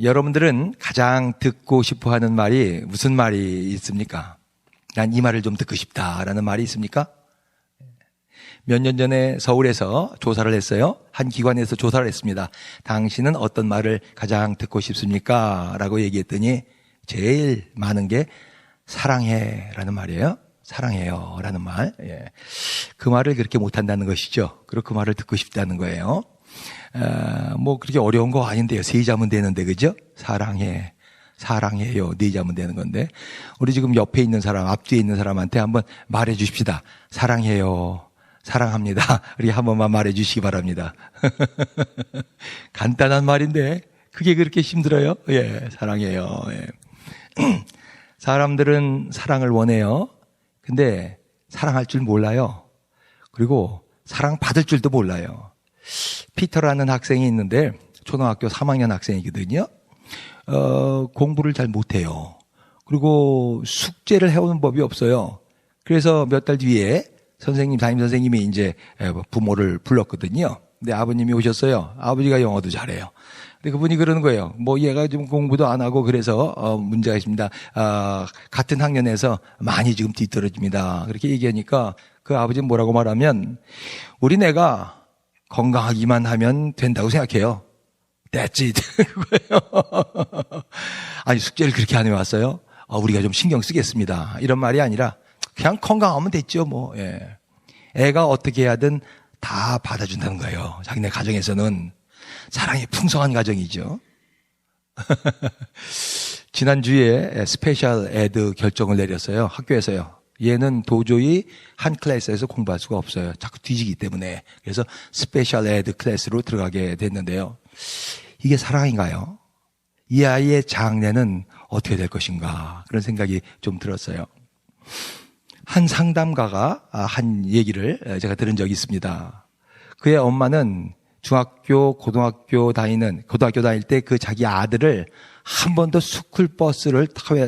여러분들은 가장 듣고 싶어 하는 말이 무슨 말이 있습니까? 난 이 말을 좀 듣고 싶다라는 말이 있습니까? 몇 년 전에 서울에서 조사를 했어요. 한 기관에서 조사를 했습니다. 당신은 어떤 말을 가장 듣고 싶습니까? 라고 얘기했더니 제일 많은 게 사랑해 라는 말이에요. 사랑해요 라는 말. 예. 그 말을 그렇게 못한다는 것이죠. 그리고 그 말을 듣고 싶다는 거예요. 뭐 그렇게 어려운 거 아닌데요. 세 자면 되는데, 그죠? 사랑해, 사랑해요. 네 자면 되는 건데, 우리 지금 옆에 있는 사람, 앞뒤에 있는 사람한테 한번 말해 주십시다. 사랑해요, 사랑합니다. 우리 한 번만 말해 주시기 바랍니다. 간단한 말인데 그게 그렇게 힘들어요? 예, 사랑해요. 예. 사람들은 사랑을 원해요. 근데 사랑할 줄 몰라요. 그리고 사랑받을 줄도 몰라요. 피터라는 학생이 있는데 초등학교 3학년 학생이거든요. 공부를 잘 못해요. 그리고 숙제를 해오는 법이 없어요. 그래서 몇 달 뒤에 담임 선생님이 이제 부모를 불렀거든요. 근데 아버님이 오셨어요. 아버지가 영어도 잘해요. 근데 그분이 그러는 거예요. 뭐 얘가 좀 공부도 안 하고 그래서 문제가 있습니다. 같은 학년에서 많이 지금 뒤떨어집니다. 그렇게 얘기하니까 그 아버지는 뭐라고 말하면, 우리 애가 건강하기만 하면 된다고 생각해요. That's it. 그거예요. 아니, 숙제를 그렇게 안 해왔어요? 우리가 좀 신경 쓰겠습니다. 이런 말이 아니라 그냥 건강하면 됐죠, 뭐. 예. 애가 어떻게 해야든 다 받아준다는 거예요. 자기네 가정에서는. 사랑이 풍성한 가정이죠. 지난주에 스페셜 에드 결정을 내렸어요. 학교에서요. 얘는 도저히 한 클래스에서 공부할 수가 없어요. 자꾸 뒤지기 때문에. 그래서 스페셜 에드 클래스로 들어가게 됐는데요. 이게 사랑인가요? 이 아이의 장래는 어떻게 될 것인가, 그런 생각이 좀 들었어요. 한 상담가가 한 얘기를 제가 들은 적이 있습니다. 그의 엄마는 중학교, 고등학교 다닐 때 그 자기 아들을 한 번도 스쿨버스를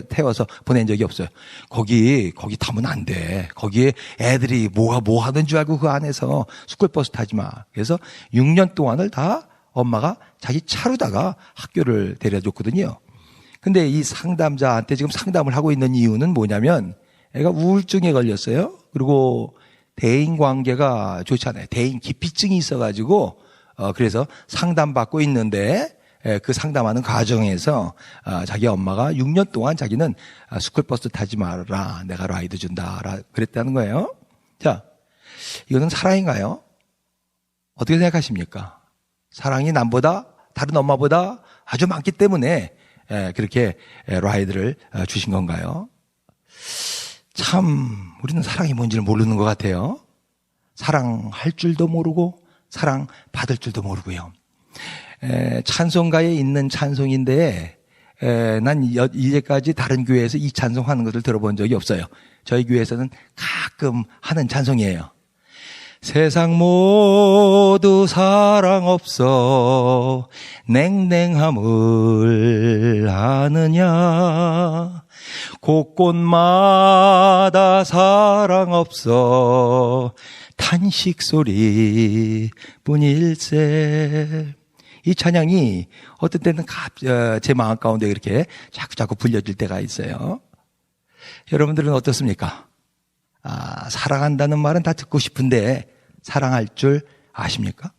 태워서 보낸 적이 없어요. 거기 타면 안 돼. 거기에 애들이 뭐 하는 줄 알고 그 안에서 스쿨버스 타지 마. 그래서 6년 동안을 다 엄마가 자기 차로다가 학교를 데려줬거든요. 근데 이 상담자한테 지금 상담을 하고 있는 이유는 뭐냐면, 애가 우울증에 걸렸어요. 그리고 대인 관계가 좋지 않아요. 대인 기피증이 있어가지고 그래서 상담받고 있는데, 그 상담하는 과정에서 자기 엄마가 6년 동안 자기는 스쿨버스 타지 말아라, 내가 라이드 준다 그랬다는 거예요. 자, 이거는 사랑인가요? 어떻게 생각하십니까? 사랑이 남보다, 다른 엄마보다 아주 많기 때문에 그렇게 라이드를 주신 건가요? 참, 우리는 사랑이 뭔지를 모르는 것 같아요. 사랑할 줄도 모르고 사랑받을 줄도 모르고요. 찬송가에 있는 찬송인데, 난 이제까지 다른 교회에서 이 찬송하는 것을 들어본 적이 없어요. 저희 교회에서는 가끔 하는 찬송이에요. 세상 모두 사랑 없어 냉랭함을 아느냐, 곳곳마다 사랑 없어 탄식 소리 뿐일세. 이 찬양이 어떤 때는 제 마음 가운데 이렇게 자꾸 불려질 때가 있어요. 여러분들은 어떻습니까? 사랑한다는 말은 다 듣고 싶은데 사랑할 줄 아십니까?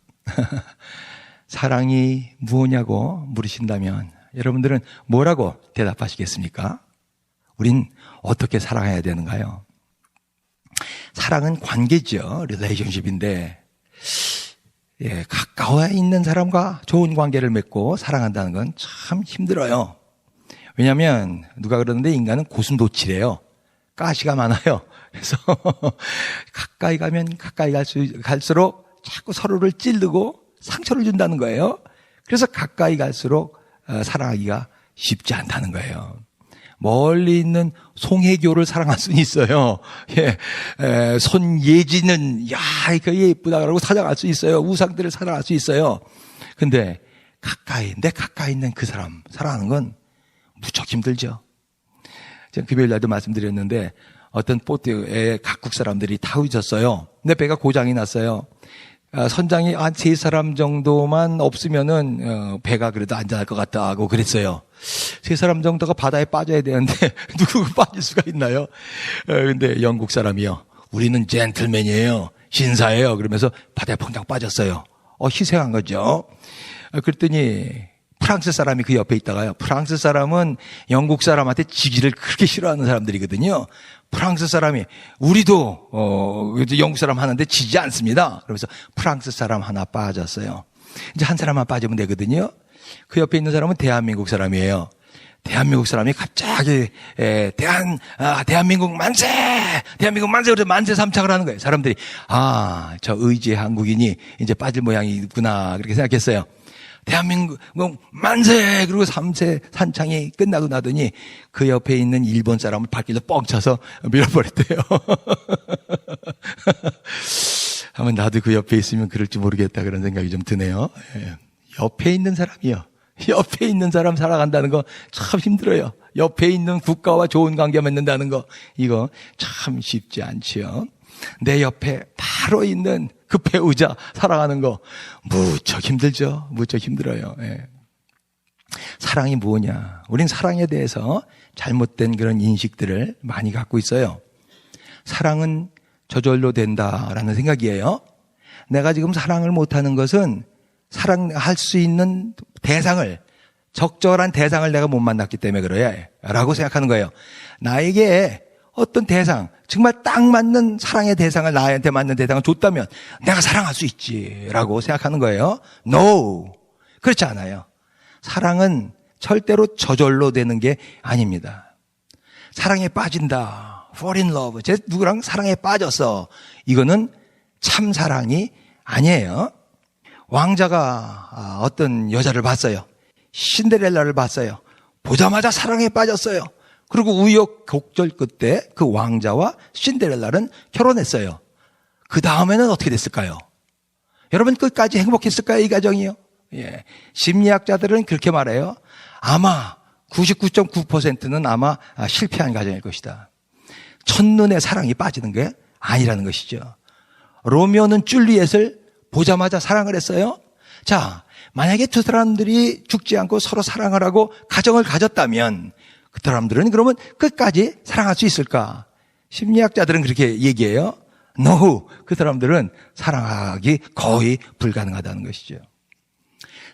사랑이 무엇냐고 물으신다면 여러분들은 뭐라고 대답하시겠습니까? 우린 어떻게 사랑해야 되는가요? 사랑은 관계죠. 릴레이션십인데, 가까워 있는 사람과 좋은 관계를 맺고 사랑한다는 건 참 힘들어요. 왜냐하면 누가 그러는데 인간은 고슴도치래요. 가시가 많아요. 그래서 가까이 가면 가까이 갈수록 자꾸 서로를 찌르고 상처를 준다는 거예요. 그래서 가까이 갈수록 사랑하기가 쉽지 않다는 거예요. 멀리 있는 송혜교를 사랑할 수는 있어요. 손예진은 이거 예쁘다 그러고 사랑할 수 있어요. 우상들을 사랑할 수 있어요. 근데 내 가까이 있는 그 사람 사랑하는 건 무척 힘들죠. 제가 금요일 날도 말씀드렸는데 어떤 보트에 각국 사람들이 타고 있었어요. 근데 배가 고장이 났어요. 선장이 한 3사람 정도만 없으면은 배가 그래도 안전할 것 같다 하고 그랬어요. 3사람 정도가 바다에 빠져야 되는데 누구가 빠질 수가 있나요? 근데 영국 사람이요. 우리는 젠틀맨이에요. 신사예요. 그러면서 바다에 펑장 빠졌어요. 희생한 거죠. 그랬더니 프랑스 사람이 그 옆에 있다가요. 프랑스 사람은 영국 사람한테 지기를 그렇게 싫어하는 사람들이거든요. 프랑스 사람이 우리도 영국 사람 하는데 지지 않습니다. 그러면서 프랑스 사람 하나 빠졌어요. 이제 한 사람만 빠지면 되거든요. 그 옆에 있는 사람은 대한민국 사람이에요. 대한민국 사람이 갑자기 대한민국 만세! 대한민국 만세! 그래서 만세 삼창을 하는 거예요. 사람들이 저 의지의 한국인이 이제 빠질 모양이구나 그렇게 생각했어요. 대한민국 만세! 그리고 3세 산창이 끝나고 나더니 그 옆에 있는 일본 사람을 발길로 뻥 쳐서 밀어버렸대요. 아마 나도 그 옆에 있으면 그럴지 모르겠다 그런 생각이 좀 드네요. 옆에 있는 사람이요. 옆에 있는 사람 살아간다는 거 참 힘들어요. 옆에 있는 국가와 좋은 관계 맺는다는 거 이거 참 쉽지 않지요. 내 옆에 바로 있는 그 배우자 살아가는 거 무척 힘들죠. 무척 힘들어요. 사랑이 뭐냐? 우린 사랑에 대해서 잘못된 그런 인식들을 많이 갖고 있어요. 사랑은 저절로 된다라는 생각이에요. 내가 지금 사랑을 못하는 것은 사랑할 수 있는 대상을, 적절한 대상을 내가 못 만났기 때문에 그래 라고 생각하는 거예요. 나에게 어떤 대상, 정말 딱 맞는 사랑의 대상을, 나한테 맞는 대상을 줬다면 내가 사랑할 수 있지라고 생각하는 거예요. No, 그렇지 않아요. 사랑은 절대로 저절로 되는 게 아닙니다. 사랑에 빠진다, fall in love, 쟤 누구랑 사랑에 빠졌어, 이거는 참 사랑이 아니에요. 왕자가 어떤 여자를 봤어요. 신데렐라를 봤어요. 보자마자 사랑에 빠졌어요. 그리고 우여곡절 끝에 그 왕자와 신데렐라는 결혼했어요. 그 다음에는 어떻게 됐을까요? 여러분 끝까지 행복했을까요? 이 가정이요? 심리학자들은 그렇게 말해요. 아마 99.9%는 아마 실패한 가정일 것이다. 첫눈에 사랑이 빠지는 게 아니라는 것이죠. 로미오는 줄리엣을 보자마자 사랑을 했어요. 자, 만약에 두 사람들이 죽지 않고 서로 사랑을 하고 가정을 가졌다면 그 사람들은 그러면 끝까지 사랑할 수 있을까? 심리학자들은 그렇게 얘기해요. No, 그 사람들은 사랑하기 거의 불가능하다는 것이죠.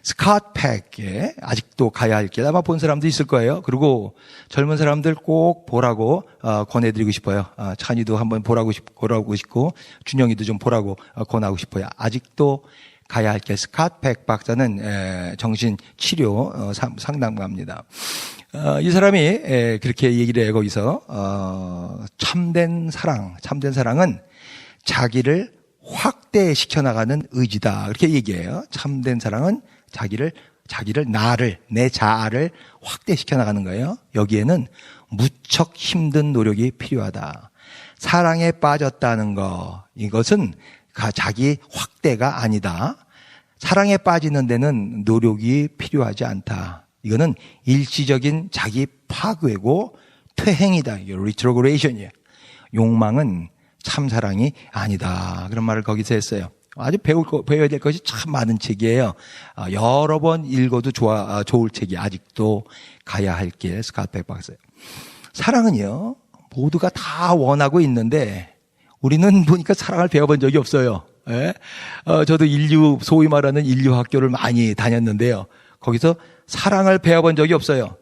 스캇 팩에 아직도 가야 할 길 아마 본 사람도 있을 거예요. 그리고 젊은 사람들 꼭 보라고 권해드리고 싶어요. 찬이도 한번 보라고 싶고 준영이도 좀 보라고 권하고 싶어요. 아직도 가야 할 길. 스캇 팩 박사는 정신치료 상담가입니다. 이 사람이 그렇게 얘기를 해요. 거기서 참된 사랑은 자기를 확대시켜 나가는 의지다. 그렇게 얘기해요. 참된 사랑은 자기를 내 자아를 확대시켜 나가는 거예요. 여기에는 무척 힘든 노력이 필요하다. 사랑에 빠졌다는 거, 이것은 자기 확대가 아니다. 사랑에 빠지는 데는 노력이 필요하지 않다. 이거는 일시적인 자기 파괴고 퇴행이다. 이게 리트로그레이션이에요. 욕망은 참사랑이 아니다. 그런 말을 거기서 했어야 될 것이 참 많은 책이에요. 여러 번 읽어도 좋을 책이 아직도 가야 할 길. 스캇 팩 박사예요. 사랑은요, 모두가 다 원하고 있는데 우리는 보니까 사랑을 배워본 적이 없어요. 저도 소위 말하는 인류 학교를 많이 다녔는데요. 거기서 사랑을 배워본 적이 없어요.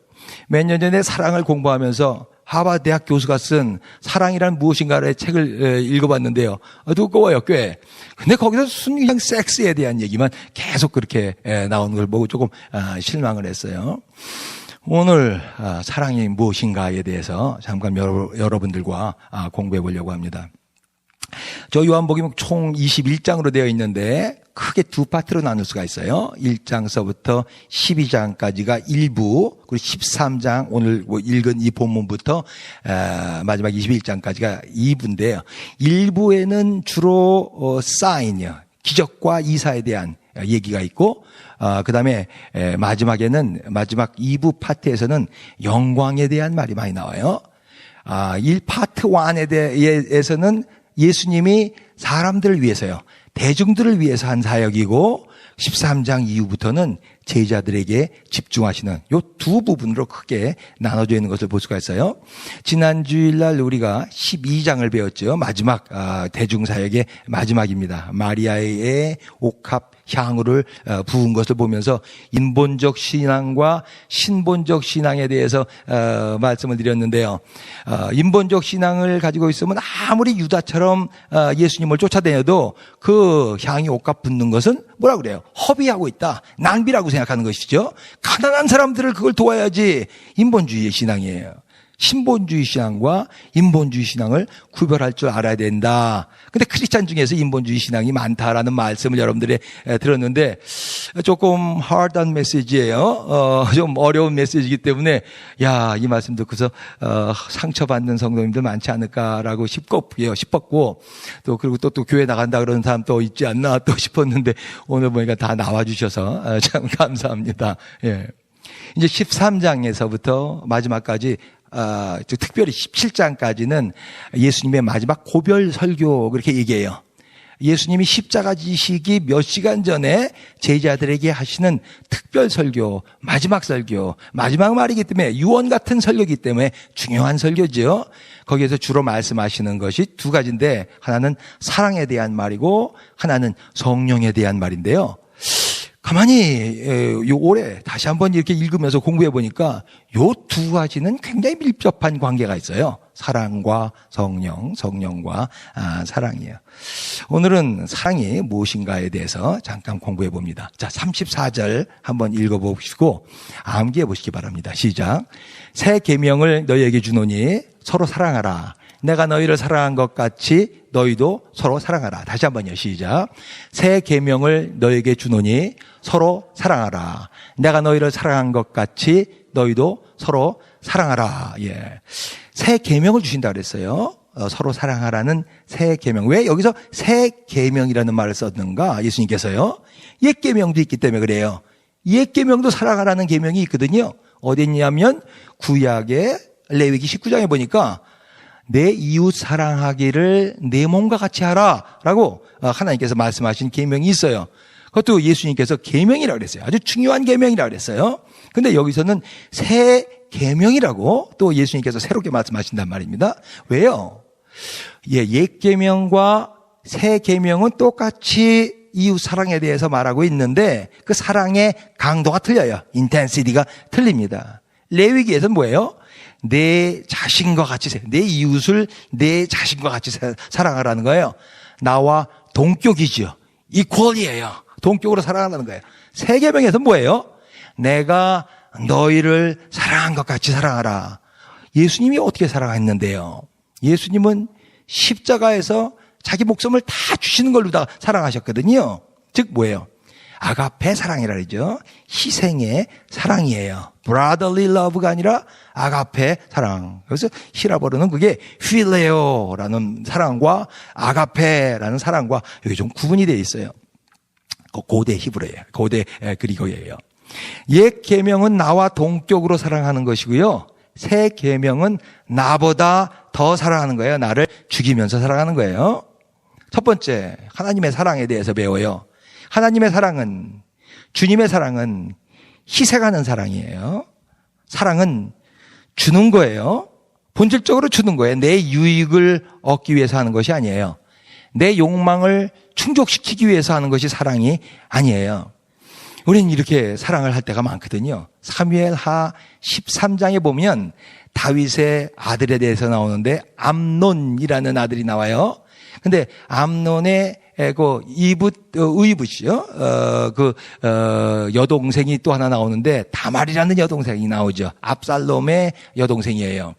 몇 년 전에 사랑을 공부하면서 하버드 대학 교수가 쓴 사랑이란 무엇인가의 책을 읽어봤는데요. 두꺼워요, 꽤. 근데 거기서 그냥 섹스에 대한 얘기만 계속 그렇게 나오는 걸 보고 조금 실망을 했어요. 오늘 사랑이 무엇인가에 대해서 잠깐 여러분들과 공부해 보려고 합니다. 저 요한복음 총 21장으로 되어 있는데 크게 두 파트로 나눌 수가 있어요. 1장서부터 12장까지가 1부, 그리고 13장 오늘 읽은 이 본문부터 마지막 21장까지가 2부인데요. 1부에는 주로 사인이요, 기적과 이사에 대한 얘기가 있고, 그 다음에 마지막 2부 파트에서는 영광에 대한 말이 많이 나와요. 1파트 1에 대해서는 예수님이 사람들을 위해서요, 대중들을 위해서 한 사역이고 13장 이후부터는 제자들에게 집중하시는 요 두 부분으로 크게 나눠져 있는 것을 볼 수가 있어요. 지난 주일날 우리가 12장을 배웠죠. 마지막 대중사역의 마지막입니다. 마리아의 옥합 향유를 부은 것을 보면서 인본적 신앙과 신본적 신앙에 대해서 말씀을 드렸는데요. 인본적 신앙을 가지고 있으면 아무리 유다처럼 예수님을 쫓아다녀도 그 향이 옥합 붓는 것은 뭐라 그래요? 허비하고 있다. 낭비라고 생각하는 것이죠. 가난한 사람들을 그걸 도와야지. 인본주의의 신앙이에요. 신본주의 신앙과 인본주의 신앙을 구별할 줄 알아야 된다. 근데 크리스찬 중에서 인본주의 신앙이 많다라는 말씀을 여러분들이 들었는데 조금 hard한 메시지예요. 좀 어려운 메시지이기 때문에 이 말씀 듣고서 상처받는 성도님들 많지 않을까라고 싶었고 또 그리고 또 교회 나간다 그러는 사람 또 있지 않나 또 싶었는데 오늘 보니까 다 나와주셔서 참 감사합니다. 예. 이제 13장에서부터 마지막까지 특별히 17장까지는 예수님의 마지막 고별 설교 그렇게 얘기해요. 예수님이 십자가 지시기 몇 시간 전에 제자들에게 하시는 특별 설교, 마지막 말이기 때문에 유언 같은 설교이기 때문에 중요한 설교죠. 거기에서 주로 말씀하시는 것이 두 가지인데 하나는 사랑에 대한 말이고 하나는 성령에 대한 말인데요. 가만히 올해 다시 한번 이렇게 읽으면서 공부해 보니까 요 두 가지는 굉장히 밀접한 관계가 있어요. 사랑과 성령, 성령과 사랑이에요. 오늘은 사랑이 무엇인가에 대해서 잠깐 공부해 봅니다. 자, 34절 한번 읽어보시고 암기해 보시기 바랍니다. 시작. 새 계명을 너희에게 주노니 서로 사랑하라. 내가 너희를 사랑한 것 같이 너희도 서로 사랑하라. 다시 한번요. 시작. 새 계명을 너희에게 주노니 서로 사랑하라. 내가 너희를 사랑한 것 같이 너희도 서로 사랑하라. 예. 새 계명을 주신다 그랬어요. 서로 사랑하라는 새 계명. 왜 여기서 새 계명이라는 말을 썼는가? 예수님께서요. 옛 계명도 있기 때문에 그래요. 옛 계명도 사랑하라는 계명이 있거든요. 어디 있냐면 구약의 레위기 19장에 보니까 내 이웃 사랑하기를 내 몸과 같이 하라라고 하나님께서 말씀하신 계명이 있어요. 그것도 예수님께서 계명이라고 그랬어요. 아주 중요한 계명이라고 그랬어요. 근데 여기서는 새 계명이라고 또 예수님께서 새롭게 말씀하신단 말입니다. 왜요? 옛 계명과 새 계명은 똑같이 이웃 사랑에 대해서 말하고 있는데 그 사랑의 강도가 틀려요. 인텐시티가 틀립니다. 레위기에서는 뭐예요? 내 자신과 같이, 내 이웃을 내 자신과 같이 사랑하라는 거예요. 나와 동격이죠. 이퀄이에요. 동격으로 사랑하라는 거예요. 새 계명에서는 뭐예요? 내가 너희를 사랑한 것 같이 사랑하라. 예수님이 어떻게 사랑했는데요? 예수님은 십자가에서 자기 목숨을 다 주시는 걸로 다 사랑하셨거든요. 즉 뭐예요? 아가페 사랑이라 그러죠. 희생의 사랑이에요. brotherly love가 아니라 아가페 사랑. 그래서 히라버로는 그게 필레오라는 사랑과 아가페라는 사랑과 여기 좀 구분이 되어 있어요. 고대 히브리어예요. 고대 그리고예요. 옛 계명은 나와 동격으로 사랑하는 것이고요. 새 계명은 나보다 더 사랑하는 거예요. 나를 죽이면서 사랑하는 거예요. 첫 번째, 하나님의 사랑에 대해서 배워요. 하나님의 사랑은, 주님의 사랑은 희생하는 사랑이에요. 사랑은 주는 거예요. 본질적으로 주는 거예요. 내 유익을 얻기 위해서 하는 것이 아니에요. 내 욕망을 충족시키기 위해서 하는 것이 사랑이 아니에요. 우리는 이렇게 사랑을 할 때가 많거든요. 사무엘하 13장에 보면 다윗의 아들에 대해서 나오는데 암논이라는 아들이 나와요. 근데 암논의 의붓이요. 여동생이 또 하나 나오는데 다말이라는 여동생이 나오죠. 압살롬의 여동생이에요.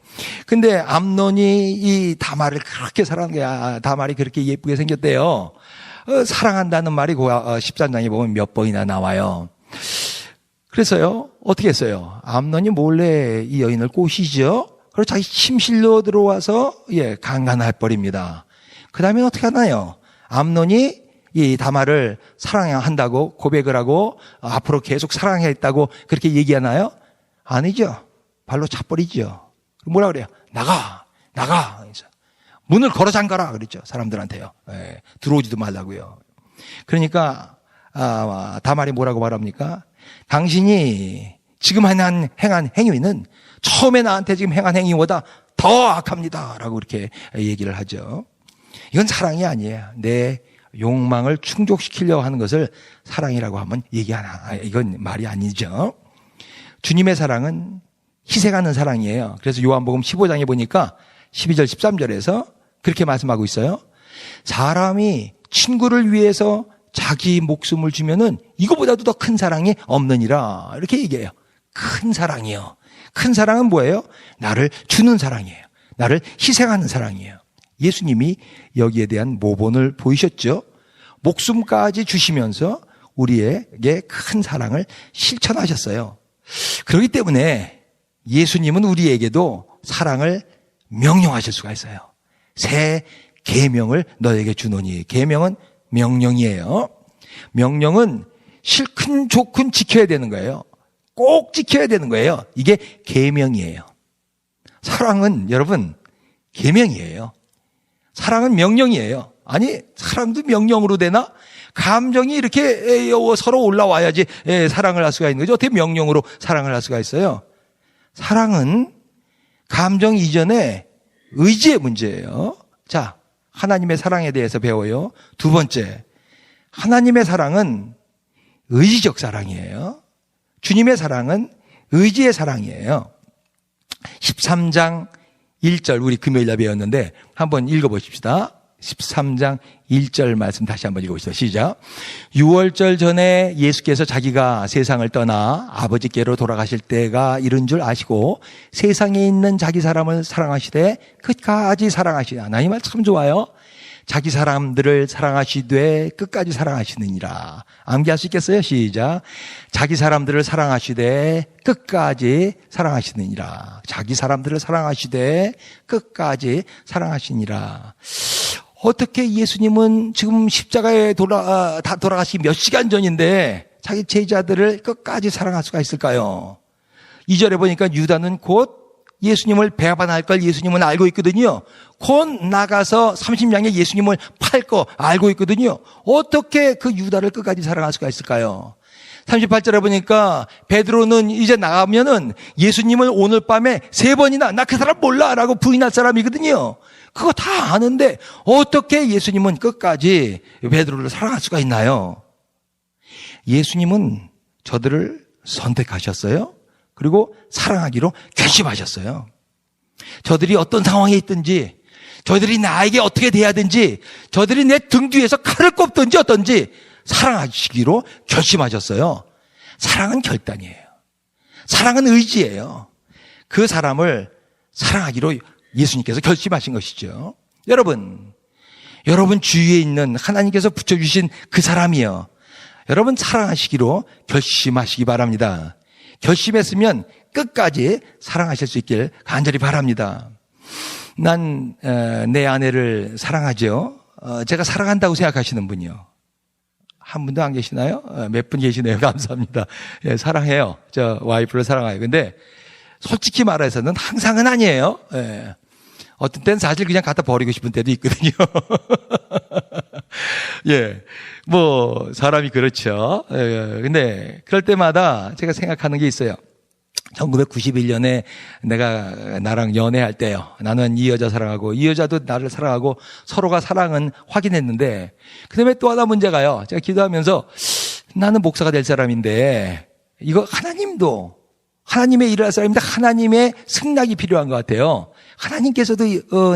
근데 암논이 이 다말을 그렇게 사랑한 거야. 다말이 그렇게 예쁘게 생겼대요. 사랑한다는 말이 13장에 보면 몇 번이나 나와요. 그래서요, 어떻게 했어요? 암논이 몰래 이 여인을 꼬시죠? 그리고 자기 침실로 들어와서, 강간할 뻔입니다. 그 다음에 어떻게 하나요? 암논이 이 다말을 사랑한다고 고백을 하고 앞으로 계속 사랑했다고 그렇게 얘기하나요? 아니죠. 발로 차버리죠. 뭐라 그래요? 나가! 문을 걸어 잠가라! 그랬죠. 사람들한테요. 들어오지도 말라고요. 그러니까 다말이 뭐라고 말합니까? 당신이 지금 행한 행위는 처음에 나한테 지금 행한 행위보다 더 악합니다 라고 이렇게 얘기를 하죠. 이건 사랑이 아니에요. 내 욕망을 충족시키려고 하는 것을 사랑이라고 하면 이건 말이 아니죠. 주님의 사랑은 희생하는 사랑이에요. 그래서 요한복음 15장에 보니까 12절 13절에서 그렇게 말씀하고 있어요. 사람이 친구를 위해서 자기 목숨을 주면은 이거보다도 더 큰 사랑이 없느니라 이렇게 얘기해요. 큰 사랑이요. 큰 사랑은 뭐예요? 나를 주는 사랑이에요. 나를 희생하는 사랑이에요. 예수님이 여기에 대한 모본을 보이셨죠. 목숨까지 주시면서 우리에게 큰 사랑을 실천하셨어요. 그렇기 때문에 예수님은 우리에게도 사랑을 명령하실 수가 있어요. 새 계명을 너에게 주노니. 계명은 명령이에요. 명령은 싫든 좋든 지켜야 되는 거예요. 꼭 지켜야 되는 거예요. 이게 계명이에요. 사랑은 여러분 계명이에요. 사랑은 명령이에요. 아니 사랑도 명령으로 되나? 감정이 이렇게 서로 올라와야지 사랑을 할 수가 있는 거죠. 어떻게 명령으로 사랑을 할 수가 있어요? 사랑은 감정 이전에 의지의 문제예요. 자, 하나님의 사랑에 대해서 배워요. 두 번째, 하나님의 사랑은 의지적 사랑이에요. 주님의 사랑은 의지의 사랑이에요. 13장 1절 우리 금요일날 배웠는데 한번 읽어보십시다. 13장 1절 말씀 다시 한번 읽어보시죠. 시작. 6월절 전에 예수께서 자기가 세상을 떠나 아버지께로 돌아가실 때가 이른 줄 아시고 세상에 있는 자기 사람을 사랑하시되 끝까지 사랑하시되. 하나님 말 참 좋아요. 자기 사람들을 사랑하시되 끝까지 사랑하시느니라. 암기할 수 있겠어요? 시작. 자기 사람들을 사랑하시되 끝까지 사랑하시느니라. 자기 사람들을 사랑하시되 끝까지 사랑하시니라. 어떻게 예수님은 지금 십자가에 돌아가시 몇 시간 전인데 자기 제자들을 끝까지 사랑할 수가 있을까요? 2절에 보니까 유다는 곧 예수님을 배반할 걸 예수님은 알고 있거든요. 곧 나가서 30양에 예수님을 팔 거 알고 있거든요. 어떻게 그 유다를 끝까지 사랑할 수가 있을까요? 38절에 보니까 베드로는 이제 나가면은 예수님을 오늘 밤에 3번이나 나 그 사람 몰라 라고 부인할 사람이거든요. 그거 다 아는데 어떻게 예수님은 끝까지 베드로를 사랑할 수가 있나요? 예수님은 저들을 선택하셨어요. 그리고 사랑하기로 결심하셨어요. 저들이 어떤 상황에 있든지, 저들이 나에게 어떻게 대하든지, 저들이 내 등 뒤에서 칼을 꼽든지 어떤지 사랑하시기로 결심하셨어요. 사랑은 결단이에요. 사랑은 의지예요. 그 사람을 사랑하기로 예수님께서 결심하신 것이죠. 여러분 주위에 있는 하나님께서 붙여주신 그 사람이요. 여러분 사랑하시기로 결심하시기 바랍니다. 결심했으면 끝까지 사랑하실 수 있길 간절히 바랍니다. 난 내 아내를 사랑하죠. 제가 사랑한다고 생각하시는 분이요. 한 분도 안 계시나요? 몇 분 계시네요. 감사합니다. 예, 사랑해요. 저 와이프를 사랑해요. 근데 솔직히 말해서는 항상은 아니에요. 예. 어떤 때는 사실 그냥 갖다 버리고 싶은 때도 있거든요. 예. 사람이 그렇죠. 예. 근데 그럴 때마다 제가 생각하는 게 있어요. 1991년에 내가 나랑 연애할 때요. 나는 이 여자 사랑하고 이 여자도 나를 사랑하고 서로가 사랑은 확인했는데 그다음에 또 하나 문제가요. 제가 기도하면서 나는 목사가 될 사람인데 이거 하나님도 하나님의 일을 할 사람인데 하나님의 승낙이 필요한 것 같아요. 하나님께서도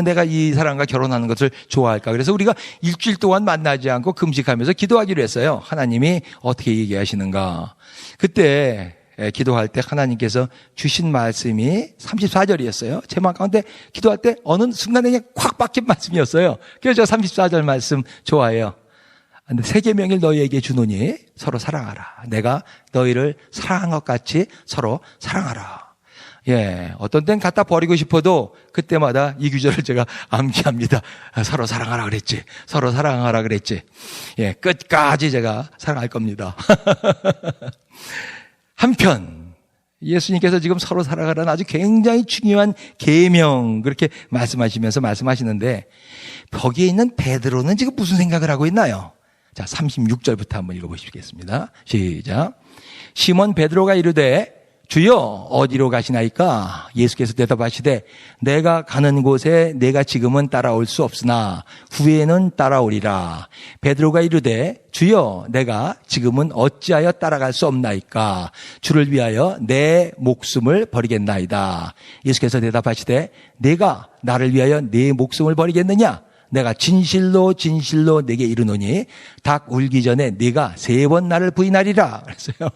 내가 이 사람과 결혼하는 것을 좋아할까? 그래서 우리가 일주일 동안 만나지 않고 금식하면서 기도하기로 했어요. 하나님이 어떻게 얘기하시는가? 그때 기도할 때 하나님께서 주신 말씀이 34절이었어요. 제 마음 가운데 기도할 때 어느 순간에 그냥 콱 박힌 말씀이었어요. 그래서 저 34절 말씀 좋아해요. 새 계명을 너희에게 주노니 서로 사랑하라. 내가 너희를 사랑한 것 같이 서로 사랑하라. 예, 어떤 땐 갖다 버리고 싶어도 그때마다 이 구절을 제가 암기합니다. 서로 사랑하라 그랬지. 서로 사랑하라 그랬지. 예, 끝까지 제가 사랑할 겁니다. 한편 예수님께서 지금 서로 사랑하라는 아주 굉장히 중요한 계명 그렇게 말씀하시면서 말씀하시는데 거기에 있는 베드로는 지금 무슨 생각을 하고 있나요? 자, 36절부터 한번 읽어보시겠습니다. 시작. 시몬 베드로가 이르되 주여 어디로 가시나이까? 예수께서 대답하시되 내가 가는 곳에 내가 지금은 따라올 수 없으나 후에는 따라오리라. 베드로가 이르되 주여 내가 지금은 어찌하여 따라갈 수 없나이까? 주를 위하여 내 목숨을 버리겠나이다. 예수께서 대답하시되 내가 나를 위하여 내 목숨을 버리겠느냐? 내가 진실로 진실로 내게 이르노니 닭 울기 전에 네가 3번 나를 부인하리라. 그랬어요.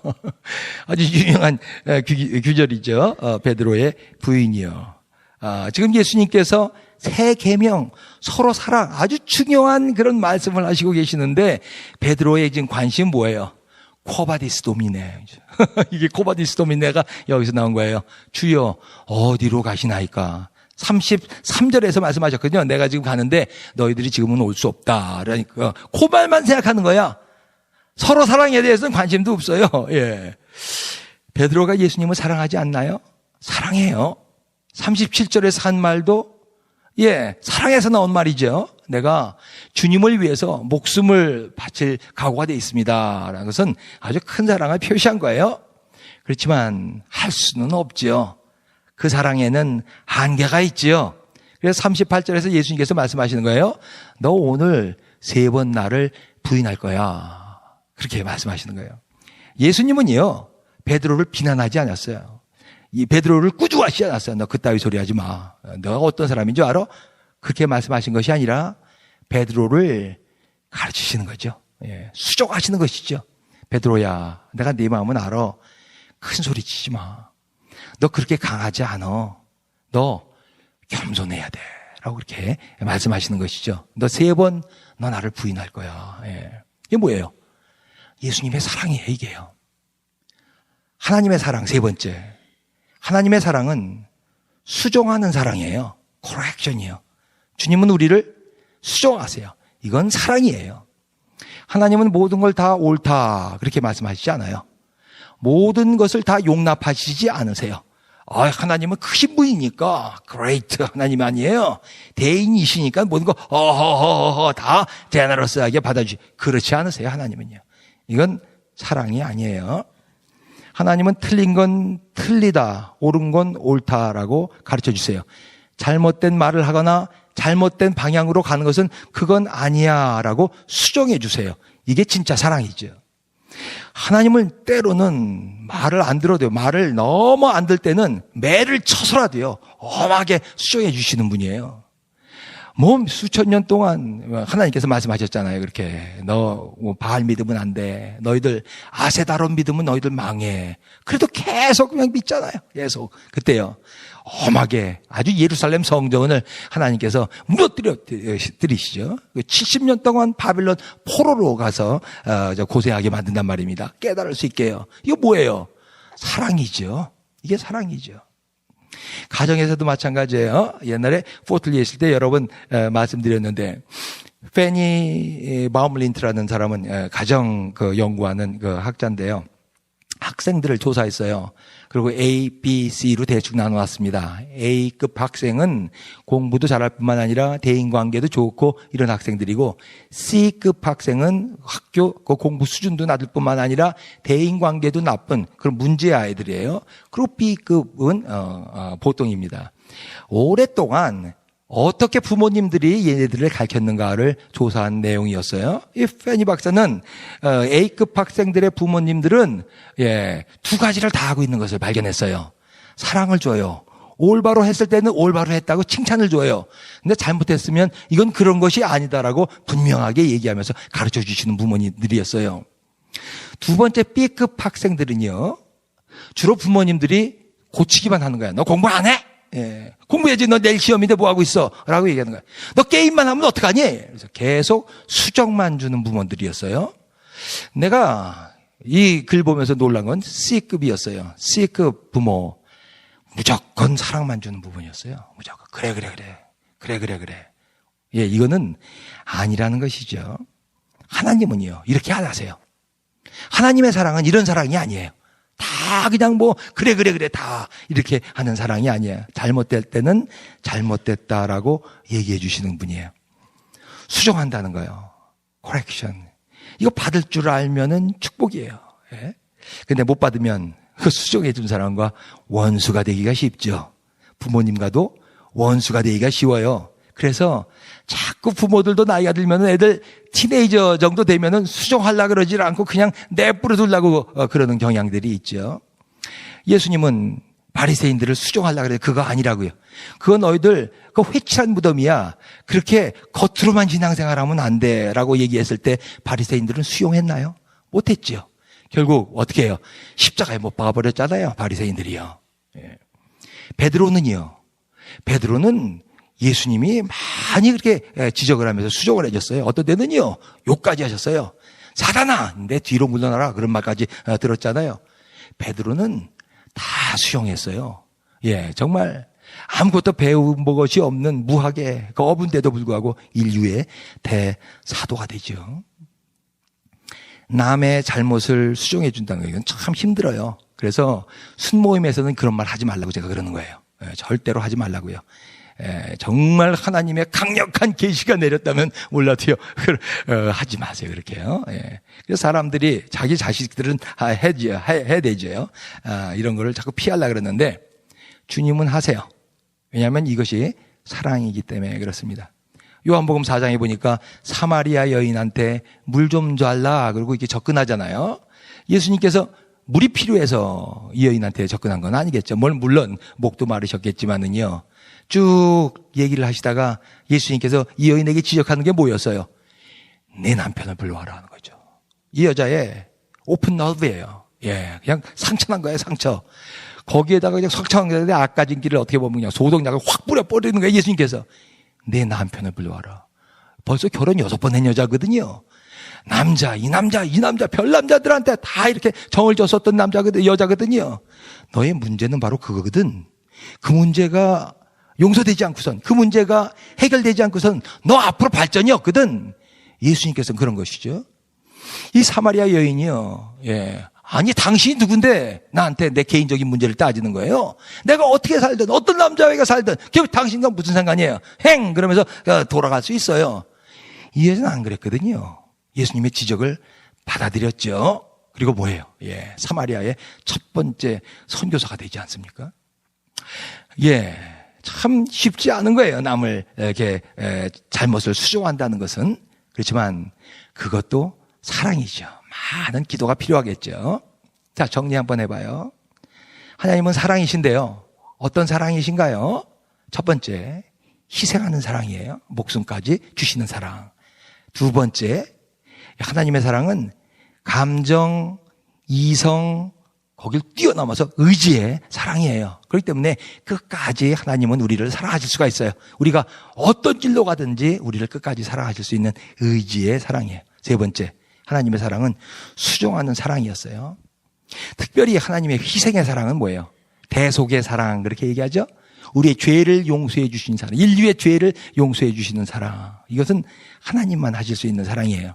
아주 유명한 규절이죠. 베드로의 부인이요. 지금 예수님께서 새 계명, 서로 사랑, 아주 중요한 그런 말씀을 하시고 계시는데 베드로의 지금 관심은 뭐예요? 코바디스 도미네. 이게 코바디스 도미네가 여기서 나온 거예요. 주여 어디로 가시나이까? 33절에서 말씀하셨거든요. 내가 지금 가는데 너희들이 지금은 올 수 없다. 그러니까 그 말만 생각하는 거야. 서로 사랑에 대해서는 관심도 없어요. 예. 베드로가 예수님을 사랑하지 않나요? 사랑해요. 37절에서 한 말도 사랑해서 나온 말이죠. 내가 주님을 위해서 목숨을 바칠 각오가 되어 있습니다. 라는 것은 아주 큰 사랑을 표시한 거예요. 그렇지만 할 수는 없죠. 그 사랑에는 한계가 있지요. 그래서 38절에서 예수님께서 말씀하시는 거예요. 너 오늘 3번 나를 부인할 거야. 그렇게 말씀하시는 거예요. 예수님은요, 베드로를 비난하지 않았어요. 이 베드로를 꾸중하시지 않았어요. 너 그따위 소리 하지 마. 너가 어떤 사람인 줄 알아? 그렇게 말씀하신 것이 아니라 베드로를 가르치시는 거죠. 수족하시는 것이죠. 베드로야, 내가 네 마음은 알아. 큰 소리 치지 마. 너 그렇게 강하지 않아. 너 겸손해야 돼. 라고 그렇게 말씀하시는 것이죠. 너 3번 너 나를 부인할 거야. 이게 뭐예요? 예수님의 사랑이에요, 이게요. 하나님의 사랑, 3번째. 하나님의 사랑은 수종하는 사랑이에요. 코렉션이에요. 주님은 우리를 수종하세요. 이건 사랑이에요. 하나님은 모든 걸 다 옳다. 그렇게 말씀하시지 않아요. 모든 것을 다 용납하시지 않으세요. 하나님은 크신 분이니까 great 하나님 아니에요. 대인이시니까 모든 거 다 제너러스하게 받아주시. 그렇지 않으세요. 하나님은요. 이건 사랑이 아니에요. 하나님은 틀린 건 틀리다, 옳은 건 옳다라고 가르쳐 주세요. 잘못된 말을 하거나 잘못된 방향으로 가는 것은 그건 아니야라고 수정해 주세요. 이게 진짜 사랑이죠. 하나님은 때로는 말을 안 들어도 돼요. 말을 너무 안 들 때는 매를 쳐서라도요, 엄하게 수정해 주시는 분이에요. 수천 년 동안 하나님께서 말씀하셨잖아요. 그렇게 너 바알 믿으면 안 돼. 너희들 아세다론 믿으면 너희들 망해. 그래도 계속 그냥 믿잖아요. 계속. 그때요, 엄하게 아주 예루살렘 성전을 하나님께서 무너뜨리시죠. 70년 동안 바빌론 포로로 가서 고생하게 만든단 말입니다. 깨달을 수 있게요. 이거 뭐예요? 사랑이죠. 이게 사랑이죠. 가정에서도 마찬가지예요. 옛날에 포틀리에 있을 때 여러 번 말씀드렸는데, 페니 바움린트라는 사람은 가정 연구하는 학자인데요. 학생들을 조사했어요. 그리고 A, B, C로 대충 나눠왔습니다. A급 학생은 공부도 잘할 뿐만 아니라 대인관계도 좋고 이런 학생들이고, C급 학생은 학교 공부 수준도 낮을 뿐만 아니라 대인관계도 나쁜 그런 문제 아이들이에요. 그리고 B급은 보통입니다. 오랫동안 어떻게 부모님들이 얘네들을 가르쳤는가를 조사한 내용이었어요. 이 페니 박사는 A급 학생들의 부모님들은 2가지를 다 하고 있는 것을 발견했어요. 사랑을 줘요. 올바로 했을 때는 올바로 했다고 칭찬을 줘요. 근데 잘못했으면 이건 그런 것이 아니다라고 분명하게 얘기하면서 가르쳐 주시는 부모님들이었어요. 2번째 B급 학생들은요, 주로 부모님들이 고치기만 하는 거야. 너 공부 안 해? 공부해야지. 너 내일 시험인데 뭐 하고 있어? 라고 얘기하는 거야. 너 게임만 하면 어떡하니? 그래서 계속 수정만 주는 부모들이었어요. 내가 이 글 보면서 놀란 건 C급이었어요. C급 부모. 무조건 사랑만 주는 부분이었어요. 무조건. 그래. 이거는 아니라는 것이죠. 하나님은요, 이렇게 안 하세요. 하나님의 사랑은 이런 사랑이 아니에요. 다 그냥 그래 다 이렇게 하는 사랑이 아니에요. 잘못될 때는 잘못됐다라고 얘기해 주시는 분이에요. 수정한다는 거예요. 코렉션. 이거 받을 줄 알면은 축복이에요. 예? 근데 못 받으면 그 수정해 준 사람과 원수가 되기가 쉽죠. 부모님과도 원수가 되기가 쉬워요. 그래서 자꾸 부모들도 나이가 들면은 애들 티네이저 정도 되면은 수정하려고 그러질 않고 그냥 내버려 두려고 그러는 경향들이 있죠. 예수님은 바리새인들을 수정하려고 그래요. 그거 아니라고요. 그거 너희들 그 회칠한 무덤이야. 그렇게 겉으로만 신앙생활하면 안 돼라고 얘기했을 때 바리새인들은 수용했나요? 못했죠. 결국 어떻게 해요? 십자가에 못 박아버렸잖아요. 바리새인들이요. 예. 베드로는 예수님이 많이 그렇게 지적을 하면서 수정을 해줬어요. 어떤 때는요, 욕까지 하셨어요. 사단아, 내 뒤로 물러나라. 그런 말까지 들었잖아요. 베드로는 다 수용했어요. 예, 정말 아무것도 배운 것이 없는 무학의 그 어부인데도 불구하고 인류의 대사도가 되죠. 남의 잘못을 수정해 준다는 건 참 힘들어요. 그래서 순모임에서는 그런 말 하지 말라고 제가 그러는 거예요. 예, 절대로 하지 말라고요. 정말 하나님의 강력한 계시가 내렸다면 몰라도요. 하지 마세요. 그렇게요. 예. 그래서 사람들이 자기 자식들은 해야 되죠. 이런 거를 자꾸 피하려고 그러는데 주님은 하세요. 왜냐하면 이것이 사랑이기 때문에 그렇습니다. 요한복음 4장에 보니까 사마리아 여인한테 물 좀 달라 그러고 이렇게 접근하잖아요. 예수님께서 물이 필요해서 이 여인한테 접근한 건 아니겠죠. 물론 목도 마르셨겠지만은요. 쭉 얘기를 하시다가 예수님께서 이 여인에게 지적하는 게 뭐였어요? 내 남편을 불러와라 하는 거죠. 이 여자의 오픈 너브예요. 예, 그냥 상처난 거예요, 상처. 거기에다가 그냥 석창한데 아까진기를 어떻게 보면 그냥 소독약을 확 뿌려버리는 거예요, 예수님께서. 내 남편을 불러와라. 벌써 결혼 6번 한 여자거든요. 이 남자, 별 남자들한테 다 이렇게 정을 줬었던 여자거든요. 너의 문제는 바로 그거거든. 그 문제가 용서되지 않고선, 그 문제가 해결되지 않고선 너 앞으로 발전이 없거든. 예수님께서는 그런 것이죠. 이 사마리아 여인이요. 예. 아니, 당신이 누군데 나한테 내 개인적인 문제를 따지는 거예요. 내가 어떻게 살든, 어떤 남자애가 살든, 결국 당신과 무슨 상관이에요. 그러면서 돌아갈 수 있어요. 이 여자는 안 그랬거든요. 예수님의 지적을 받아들였죠. 그리고 뭐예요? 예. 사마리아의 첫 번째 선교사가 되지 않습니까? 예. 참 쉽지 않은 거예요. 남을 이렇게 잘못을 수정한다는 것은. 그렇지만 그것도 사랑이죠. 많은 기도가 필요하겠죠. 자, 정리 한번 해봐요. 하나님은 사랑이신데요. 어떤 사랑이신가요? 첫 번째, 희생하는 사랑이에요. 목숨까지 주시는 사랑. 두 번째, 하나님의 사랑은 감정, 이성, 거길 뛰어넘어서 의지의 사랑이에요. 그렇기 때문에 끝까지 하나님은 우리를 사랑하실 수가 있어요. 우리가 어떤 길로 가든지 우리를 끝까지 사랑하실 수 있는 의지의 사랑이에요. 세 번째, 하나님의 사랑은 수종하는 사랑이었어요. 특별히 하나님의 희생의 사랑은 뭐예요? 대속의 사랑 그렇게 얘기하죠. 우리의 죄를 용서해 주신 사랑, 인류의 죄를 용서해 주시는 사랑. 이것은 하나님만 하실 수 있는 사랑이에요.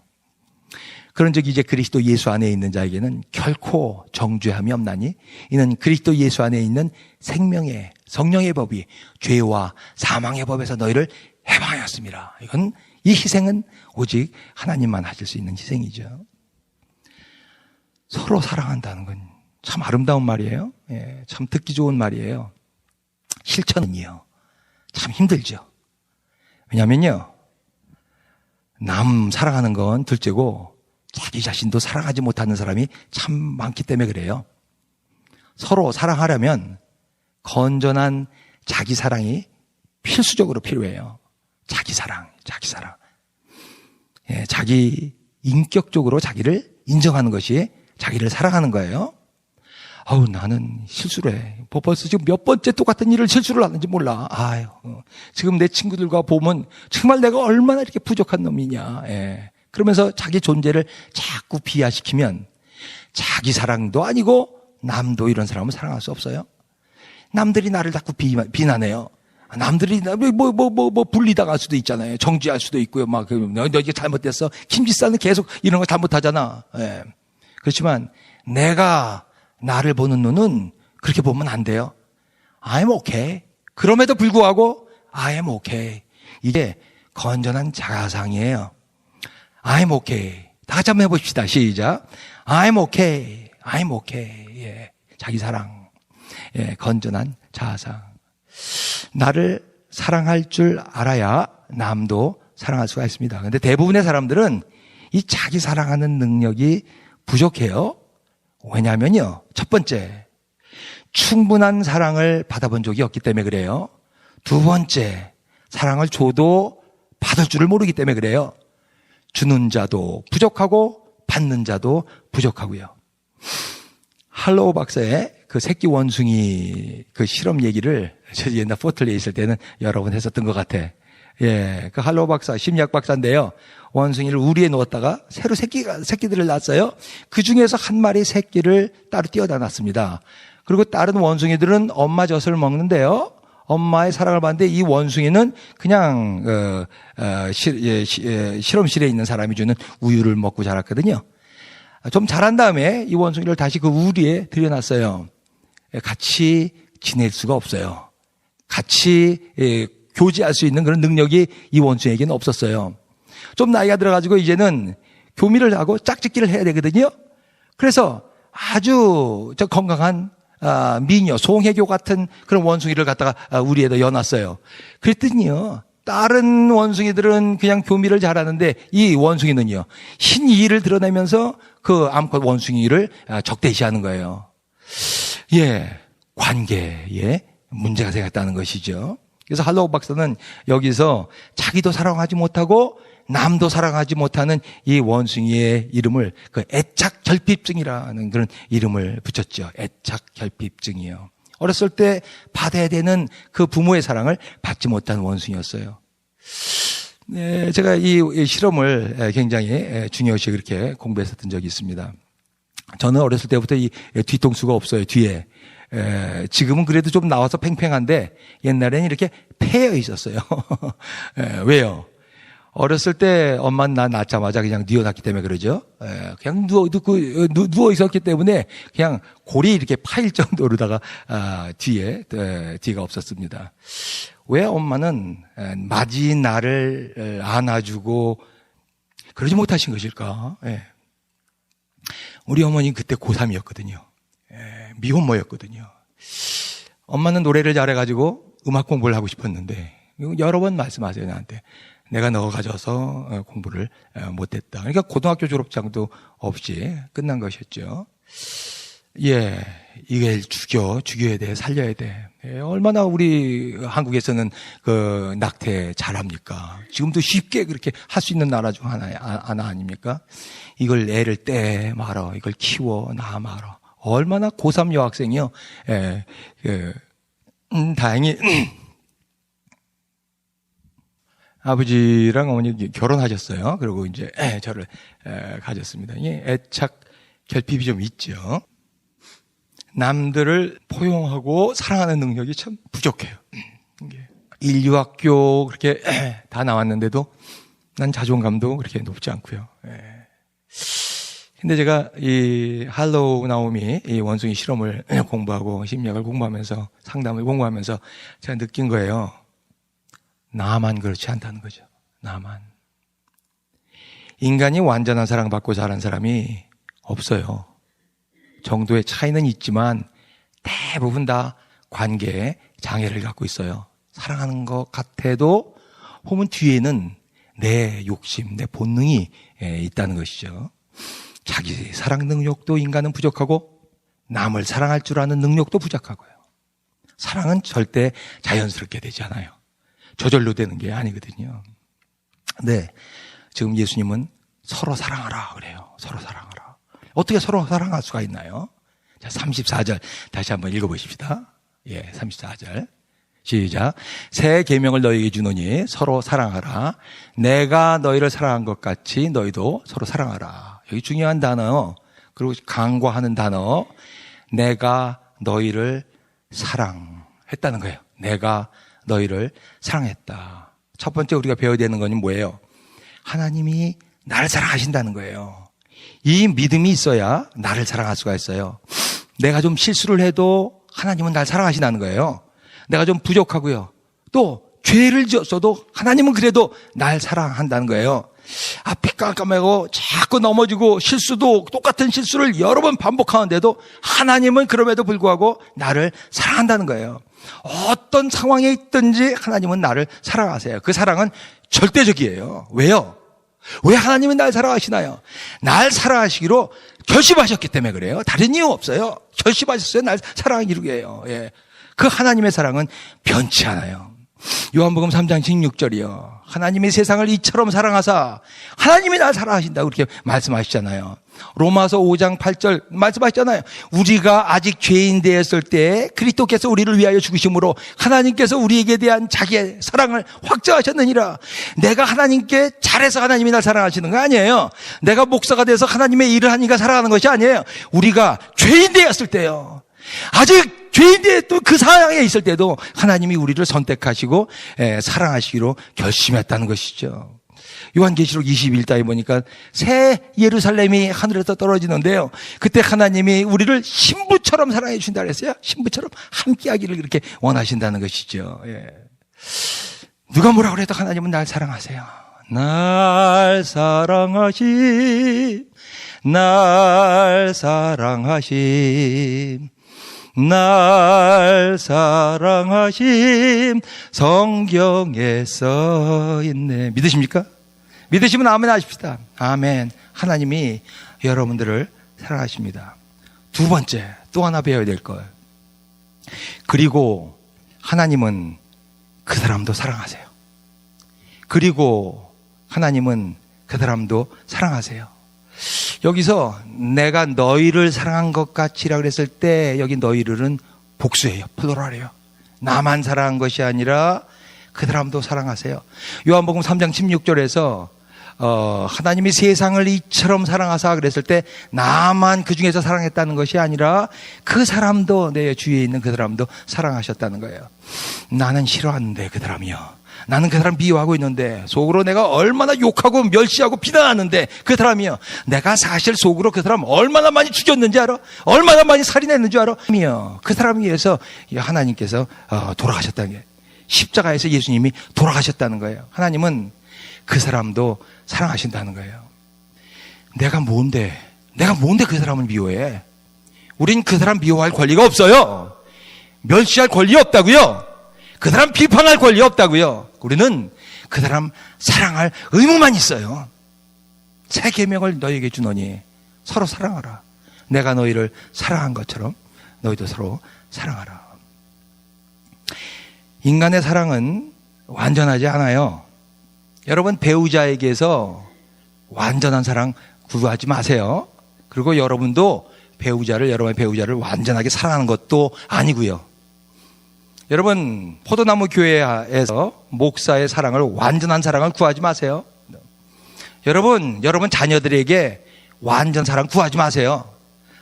그런 적 이제 그리스도 예수 안에 있는 자에게는 결코 정죄함이 없나니 이는 그리스도 예수 안에 있는 생명의 성령의 법이 죄와 사망의 법에서 너희를 해방하였습니다. 이건 이 희생은 오직 하나님만 하실 수 있는 희생이죠. 서로 사랑한다는 건 참 아름다운 말이에요. 예, 참 듣기 좋은 말이에요. 실천은요, 참 힘들죠. 왜냐면요, 남 사랑하는 건 둘째고 자기 자신도 사랑하지 못하는 사람이 참 많기 때문에 그래요. 서로 사랑하려면 건전한 자기 사랑이 필수적으로 필요해요. 자기 사랑. 예, 자기 인격적으로 자기를 인정하는 것이 자기를 사랑하는 거예요. 나는 실수를 해. 벌써 지금 몇 번째 똑같은 일을 실수를 하는지 몰라. 지금 내 친구들과 보면 정말 내가 얼마나 이렇게 부족한 놈이냐. 예. 그러면서 자기 존재를 자꾸 비하시키면 자기 사랑도 아니고 남도 이런 사람은 사랑할 수 없어요. 남들이 나를 자꾸 비난해요. 남들이 분리당할 수도 있잖아요. 정지할 수도 있고요. 너 이게 잘못됐어. 김지사는 계속 이런 거 잘못하잖아. 예. 그렇지만 내가 나를 보는 눈은 그렇게 보면 안 돼요. I'm okay. 그럼에도 불구하고 I am okay. 이게 건전한 자아상이에요. I'm okay. 다 같이 한번 해봅시다. 시작. I'm okay. I'm okay. 예. 자기 사랑. 예. 건전한 자아상. 나를 사랑할 줄 알아야 남도 사랑할 수가 있습니다. 그런데 대부분의 사람들은 이 자기 사랑하는 능력이 부족해요. 왜냐하면요. 첫 번째, 충분한 사랑을 받아본 적이 없기 때문에 그래요. 두 번째, 사랑을 줘도 받을 줄을 모르기 때문에 그래요. 주는 자도 부족하고 받는 자도 부족하고요. 할로우 박사의 그 새끼 원숭이 그 실험 얘기를 저 옛날 포틀리에 있을 때는 여러 번 했었던 것 같아. 예, 그 할로우 박사, 심리학 박사인데요. 원숭이를 우리에 놓았다가 새로 새끼들을 낳았어요. 그 중에서 한 마리 새끼를 따로 띄어다 놨습니다. 그리고 다른 원숭이들은 엄마 젖을 먹는데요. 엄마의 사랑을 받는데 이 원숭이는 그냥 실험실에 있는 사람이 주는 우유를 먹고 자랐거든요. 좀 자란 다음에 이 원숭이를 다시 그 우리에 들여놨어요. 같이 지낼 수가 없어요. 같이 교제할 수 있는 그런 능력이 이 원숭이에게는 없었어요. 좀 나이가 들어가지고 이제는 교미를 하고 짝짓기를 해야 되거든요. 그래서 아주 건강한 미녀, 송혜교 같은 그런 원숭이를 갖다가 우리에다 여놨어요. 그랬더니요, 다른 원숭이들은 그냥 교미를 잘하는데 이 원숭이는요, 흰 이를 드러내면서 그 암컷 원숭이를 적대시하는 거예요. 예, 관계에 문제가 생겼다는 것이죠. 그래서 할로우 박사는 여기서 자기도 사랑하지 못하고 남도 사랑하지 못하는 이 원숭이의 이름을 그 애착결핍증이라는 그런 이름을 붙였죠. 애착결핍증이요. 어렸을 때 받아야 되는 그 부모의 사랑을 받지 못한 원숭이였어요. 네, 제가 이 실험을 굉장히 중요시 그렇게 공부했었던 적이 있습니다. 저는 어렸을 때부터 이 뒤통수가 없어요, 뒤에. 지금은 그래도 좀 나와서 팽팽한데 옛날에는 이렇게 패여 있었어요. 왜요? 어렸을 때 엄마는 나 낳자마자 그냥 뉘어놨기 때문에 그러죠. 그냥 누워 있었기 때문에 그냥 골이 이렇게 파일 정도로다가 뒤가 없었습니다. 왜 엄마는 마지 나를 안아주고 그러지 못하신 것일까? 우리 어머니 그때 고3이었거든요. 미혼모였거든요. 엄마는 노래를 잘해가지고 음악 공부를 하고 싶었는데 여러 번 말씀하세요, 나한테. 내가 너 가져서 공부를 못했다. 그러니까 고등학교 졸업장도 없이 끝난 것이었죠. 예, 이걸 죽여야 돼, 살려야 돼. 얼마나 우리 한국에서는 그 낙태 잘합니까? 지금도 쉽게 그렇게 할 수 있는 나라 중 하나 아닙니까? 이걸 애를 떼 말어, 이걸 키워 나 말어. 얼마나 고3 여학생이요. 다행히 아버지랑 어머니 결혼하셨어요. 그리고 이제 저를 가졌습니다. 애착 결핍이 좀 있죠. 남들을 포용하고 사랑하는 능력이 참 부족해요. 인류학교 그렇게 다 나왔는데도 난 자존감도 그렇게 높지 않고요. 근데 제가 이 할로우 나오미 이 원숭이 실험을 공부하고 심리학을 공부하면서 상담을 공부하면서 제가 느낀 거예요. 나만 그렇지 않다는 거죠. 나만. 인간이 완전한 사랑받고 자란 사람이 없어요. 정도의 차이는 있지만 대부분 다 관계에 장애를 갖고 있어요. 사랑하는 것 같아도 혹은 뒤에는 내 욕심, 내 본능이 있다는 것이죠. 자기 사랑 능력도 인간은 부족하고 남을 사랑할 줄 아는 능력도 부족하고요. 사랑은 절대 자연스럽게 되지 않아요. 저절로 되는 게 아니거든요. 네, 지금 예수님은 서로 사랑하라 그래요. 서로 사랑하라. 어떻게 서로 사랑할 수가 있나요? 자, 34절 다시 한번 읽어보십시다. 34절 시작. 새 계명을 너희에게 주노니 서로 사랑하라. 내가 너희를 사랑한 것 같이 너희도 서로 사랑하라. 여기 중요한 단어, 그리고 강조하는 단어, 내가 너희를 사랑했다는 거예요. 내가 너희를 사랑했다. 첫 번째 우리가 배워야 되는 건 뭐예요? 하나님이 나를 사랑하신다는 거예요. 이 믿음이 있어야 나를 사랑할 수가 있어요. 내가 좀 실수를 해도 하나님은 나를 사랑하신다는 거예요. 내가 좀 부족하고요. 또 죄를 지었어도 하나님은 그래도 날 사랑한다는 거예요. 앞이 깜깜하고 자꾸 넘어지고 실수도 똑같은 실수를 여러 번 반복하는데도 하나님은 그럼에도 불구하고 나를 사랑한다는 거예요. 어떤 상황에 있든지 하나님은 나를 사랑하세요. 그 사랑은 절대적이에요. 왜요? 왜 하나님은 날 사랑하시나요? 날 사랑하시기로 결심하셨기 때문에 그래요. 다른 이유 없어요. 결심하셨어요. 날 사랑하기로 해요. 예. 그 하나님의 사랑은 변치 않아요. 요한복음 3장 16절이요. 하나님이 세상을 이처럼 사랑하사 하나님이 날 사랑하신다고 그렇게 말씀하시잖아요. 로마서 5장 8절 말씀하시잖아요. 우리가 아직 죄인 되었을 때 그리스도께서 우리를 위하여 죽으심으로 하나님께서 우리에게 대한 자기의 사랑을 확증하셨느니라. 내가 하나님께 잘해서 하나님이 날 사랑하시는 거 아니에요. 내가 목사가 돼서 하나님의 일을 하니까 사랑하는 것이 아니에요. 우리가 죄인 되었을 때요. 아직 죄인데 또 그 상황에 있을 때도 하나님이 우리를 선택하시고 사랑하시기로 결심했다는 것이죠. 요한계시록 21장에 보니까 새 예루살렘이 하늘에서 떨어지는데요. 그때 하나님이 우리를 신부처럼 사랑해 주신다 그랬어요. 신부처럼 함께하기를 그렇게 원하신다는 것이죠. 예. 누가 뭐라고 해도 하나님은 날 사랑하세요. 날 사랑하심, 날 사랑하심, 날 사랑하심 성경에 써 있네. 믿으십니까? 믿으시면 아멘 하십시다. 아멘. 하나님이 여러분들을 사랑하십니다. 두 번째, 또 하나 배워야 될 것. 그리고 하나님은 그 사람도 사랑하세요. 그리고 하나님은 그 사람도 사랑하세요. 여기서 내가 너희를 사랑한 것 같이라 그랬을 때 여기 너희들은 복수예요. 플로랄이에요. 나만 사랑한 것이 아니라 그 사람도 사랑하세요. 요한복음 3장 16절에서 하나님이 세상을 이처럼 사랑하사 그랬을 때 나만 그 중에서 사랑했다는 것이 아니라 그 사람도 내 주위에 있는 그 사람도 사랑하셨다는 거예요. 나는 싫어하는데 그 사람이요. 나는 그 사람 미워하고 있는데 속으로 내가 얼마나 욕하고 멸시하고 비난하는데 그 사람이요. 내가 사실 속으로 그 사람 얼마나 많이 죽였는지 알아? 얼마나 많이 살인했는지 알아? 그 사람을 위해서 하나님께서 돌아가셨다는 게 십자가에서 예수님이 돌아가셨다는 거예요. 하나님은 그 사람도 사랑하신다는 거예요. 내가 뭔데 그 사람을 미워해? 우린 그 사람 미워할 권리가 없어요. 멸시할 권리 없다고요. 그 사람 비판할 권리 없다고요. 우리는 그 사람 사랑할 의무만 있어요. 새 계명을 너희에게 주노니 서로 사랑하라. 내가 너희를 사랑한 것처럼 너희도 서로 사랑하라. 인간의 사랑은 완전하지 않아요. 여러분 배우자에게서 완전한 사랑 구하지 마세요. 그리고 여러분도 여러분의 배우자를 완전하게 사랑하는 것도 아니고요. 여러분 포도나무 교회에서 목사의 사랑을 완전한 사랑을 구하지 마세요. 여러분 자녀들에게 완전 사랑 구하지 마세요.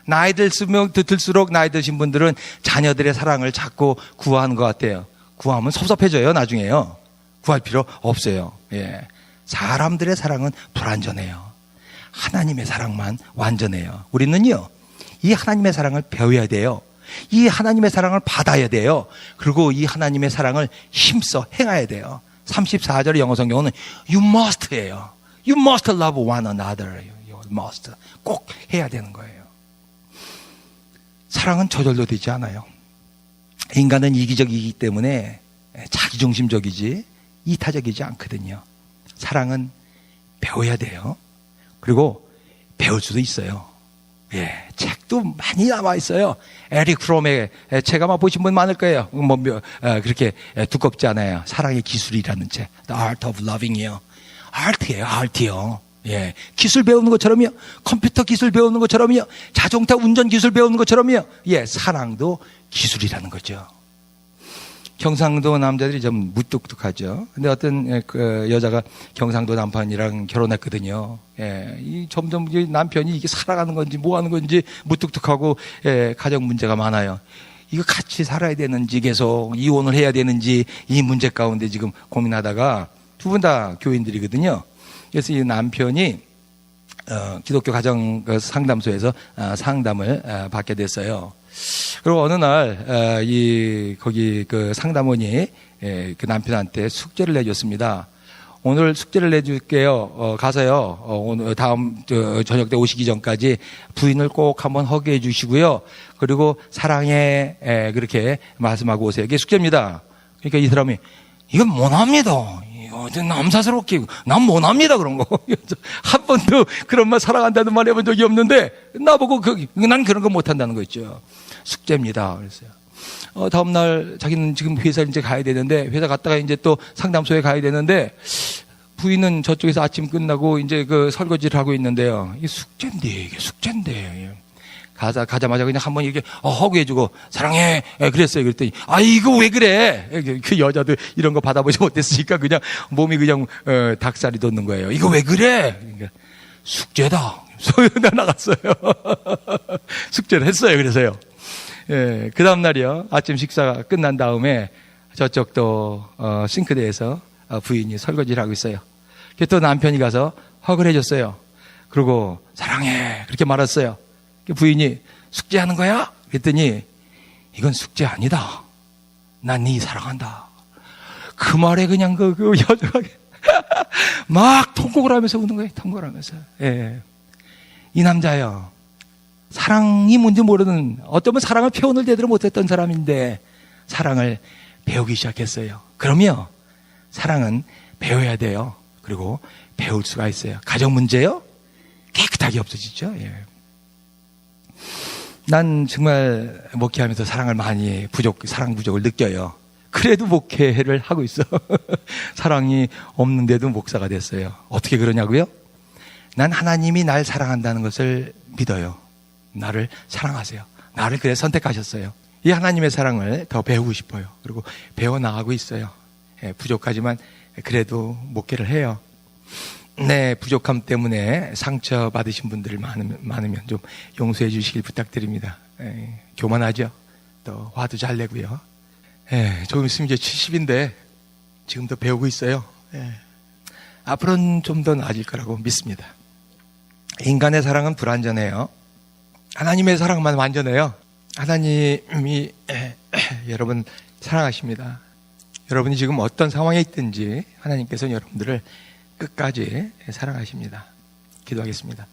나이 들수록 나이 드신 분들은 자녀들의 사랑을 자꾸 구하는 것 같아요. 구하면 섭섭해져요. 나중에요. 구할 필요 없어요. 예. 사람들의 사랑은 불완전해요. 하나님의 사랑만 완전해요. 우리는요 이 하나님의 사랑을 배워야 돼요. 이 하나님의 사랑을 받아야 돼요. 그리고 이 하나님의 사랑을 힘써 행해야 돼요. 34절의 영어 성경은 You must예요. You must love one another. You must. 꼭 해야 되는 거예요. 사랑은 저절로 되지 않아요. 인간은 이기적이기 때문에 자기중심적이지 이타적이지 않거든요. 사랑은 배워야 돼요. 그리고 배울 수도 있어요. 예, 책도 많이 나와 있어요. 에릭 프롬의 책 아마 보신 분 많을 거예요. 그렇게 두껍지 않아요. 사랑의 기술이라는 책. The Art of Loving이요. 아트요. 예, 기술 배우는 것처럼요. 컴퓨터 기술 배우는 것처럼요. 자동차 운전 기술 배우는 것처럼요. 예, 사랑도 기술이라는 거죠. 경상도 남자들이 좀 무뚝뚝하죠. 근데 어떤 그 여자가 경상도 남편이랑 결혼했거든요. 예, 점점 남편이 이게 살아가는 건지 뭐 하는 건지 무뚝뚝하고 가정 문제가 많아요. 이거 같이 살아야 되는지 계속 이혼을 해야 되는지 이 문제 가운데 지금 고민하다가 두 분 다 교인들이거든요. 그래서 이 남편이 기독교 가정 상담소에서 상담을 받게 됐어요. 그리고 어느 날 거기 그 상담원이 그 남편한테 숙제를 내줬습니다. 오늘 숙제를 내줄게요. 가서요. 오늘 다음 저녁 때 오시기 전까지 부인을 꼭 한번 허기해 주시고요. 그리고 사랑해 그렇게 말씀하고 오세요. 이게 숙제입니다. 그러니까 이 사람이 이건 못합니다. 남사스럽게 난 못합니다 그런 거. 한 번도 그런 말 사랑한다는 말 해본 적이 없는데 나보고 난 그런 거 못한다는 거 있죠. 숙제입니다. 그랬어요. 다음 날 자기는 지금 회사 이제 가야 되는데 회사 갔다가 이제 또 상담소에 가야 되는데 부인은 저쪽에서 아침 끝나고 이제 그 설거지를 하고 있는데요. 이게 숙제인데. 가자마자 그냥 한번 이렇게 허구해주고 사랑해 그랬어요. 그랬더니 이거 왜 그래? 그 여자도 이런 거 받아보지 못했으니까 그냥 몸이 그냥 닭살이 돋는 거예요. 이거 왜 그래? 그러니까 숙제다. 소연아 나갔어요. 숙제를 했어요. 그래서요. 예, 그 다음 날이요. 아침 식사가 끝난 다음에 저쪽 또 싱크대에서 부인이 설거지를 하고 있어요. 또 남편이 가서 허그를 해줬어요. 그리고 사랑해 그렇게 말했어요. 부인이 숙제하는 거야? 그랬더니 이건 숙제 아니다. 난 네 사랑한다. 그 말에 그냥 그 여자가 막 통곡을 하면서 우는 거예요. 통곡을 하면서. 예. 이 남자요. 사랑이 뭔지 모르는 어쩌면 사랑을 표현을 제대로 못했던 사람인데 사랑을 배우기 시작했어요. 그러면 사랑은 배워야 돼요. 그리고 배울 수가 있어요. 가정 문제요? 깨끗하게 없어지죠. 예. 난 정말 목회하면서 사랑을 많이 사랑 부족을 느껴요. 그래도 목회를 하고 있어. 사랑이 없는데도 목사가 됐어요. 어떻게 그러냐고요? 난 하나님이 날 사랑한다는 것을 믿어요. 나를 사랑하세요. 나를 그래 선택하셨어요. 이 하나님의 사랑을 더 배우고 싶어요. 그리고 배워나가고 있어요. 예, 부족하지만 그래도 목회를 해요. 네, 부족함 때문에 상처 받으신 분들 많으면 좀 용서해 주시길 부탁드립니다. 예, 교만하죠? 또 화도 잘 내고요. 예, 조금 있으면 이제 70인데 지금도 배우고 있어요. 예, 앞으로는 좀 더 나아질 거라고 믿습니다. 인간의 사랑은 불완전해요. 하나님의 사랑만 완전해요. 하나님이 여러분 사랑하십니다. 여러분이 지금 어떤 상황에 있든지 하나님께서는 여러분들을 끝까지 사랑하십니다. 기도하겠습니다.